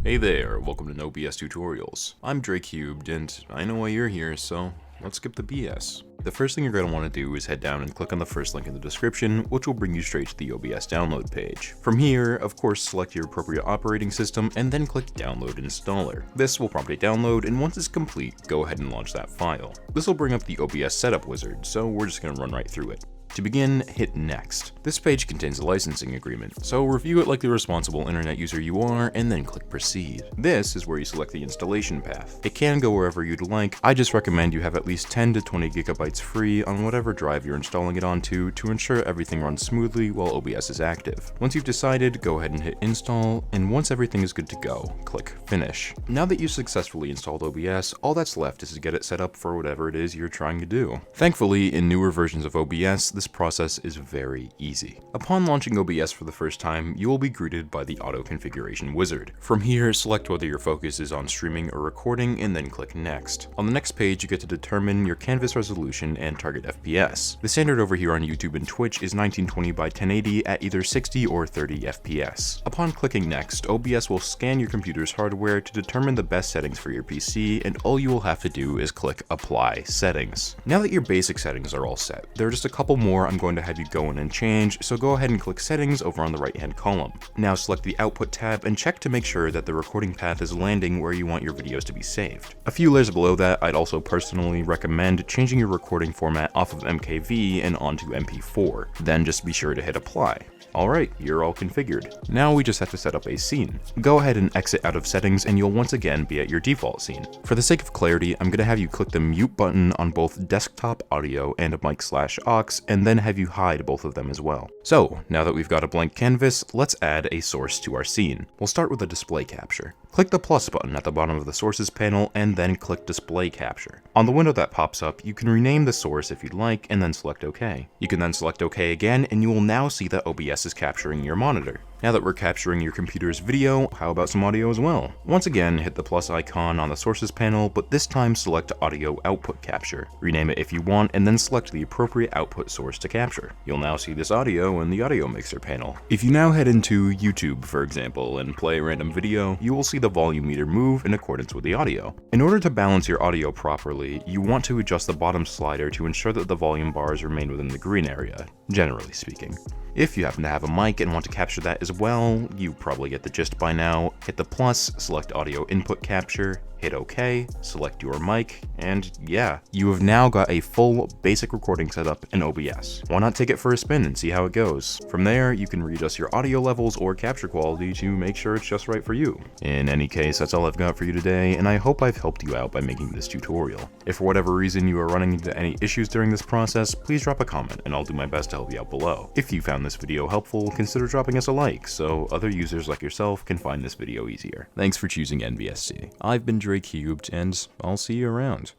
Hey there, welcome to OBS Tutorials. I'm DRECUBED, and I know why you're here, so let's skip the BS. The first thing you're going to want to do is head down and click on the first link in the description, which will bring you straight to the OBS download page. From here, of course, select your appropriate operating system and then click Download Installer. This will prompt a download, and once it's complete, go ahead and launch that file. This will bring up the OBS setup wizard, so we're just going to run right through it. To begin, hit Next. This page contains a licensing agreement, so review it like the responsible internet user you are, and then click Proceed. This is where you select the installation path. It can go wherever you'd like. I just recommend you have at least 10 to 20 gigabytes free on whatever drive you're installing it onto to ensure everything runs smoothly while OBS is active. Once you've decided, go ahead and hit Install, and once everything is good to go, click Finish. Now that you've successfully installed OBS, all that's left is to get it set up for whatever it is you're trying to do. Thankfully, in newer versions of OBS, this process is very easy. Upon launching OBS for the first time, you will be greeted by the auto configuration wizard. From here, select whether your focus is on streaming or recording and then click Next. On the next page, you get to determine your canvas resolution and target FPS. The standard over here on YouTube and Twitch is 1920 by 1080 at either 60 or 30 FPS. Upon clicking Next, OBS will scan your computer's hardware to determine the best settings for your PC, and all you will have to do is click Apply Settings. Now that your basic settings are all set, there are just a couple more I'm going to have you go in and change, so go ahead and click Settings over on the right hand column. Now select the Output tab and check to make sure that the recording path is landing where you want your videos to be saved. A few layers below that, I'd also personally recommend changing your recording format off of MKV and onto MP4. Then just be sure to hit Apply. Alright, you're all configured. Now we just have to set up a scene. Go ahead and exit out of settings and you'll once again be at your default scene. For the sake of clarity, I'm going to have you click the mute button on both desktop audio and mic/aux, and then have you hide both of them as well. So, now that we've got a blank canvas, let's add a source to our scene. We'll start with a display capture. Click the plus button at the bottom of the sources panel and then click display capture. On the window that pops up, you can rename the source if you'd like and then select OK. You can then select OK again and you will now see that OBS is capturing your monitor. Now that we're capturing your computer's video, how about some audio as well? Once again, hit the plus icon on the sources panel, but this time select audio output capture. Rename it if you want and then select the appropriate output source to capture. You'll now see this audio in the audio mixer panel. If you now head into YouTube, for example, and play a random video, you will see the volume meter move in accordance with the audio. In order to balance your audio properly, you want to adjust the bottom slider to ensure that the volume bars remain within the green area, generally speaking. If you happen to have a mic and want to capture that as well, you probably get the gist by now. Hit the plus, select audio input capture, hit OK, select your mic, and yeah, you have now got a full basic recording setup in OBS. Why not take it for a spin and see how it goes? From there, you can readjust your audio levels or capture quality to make sure it's just right for you. In any case, that's all I've got for you today, and I hope I've helped you out by making this tutorial. If for whatever reason you are running into any issues during this process, please drop a comment and I'll do my best to help you out below. If you found this video helpful, consider dropping us a like so other users like yourself can find this video easier. Thanks for choosing NBST. I've been DRECUBED, and I'll see you around.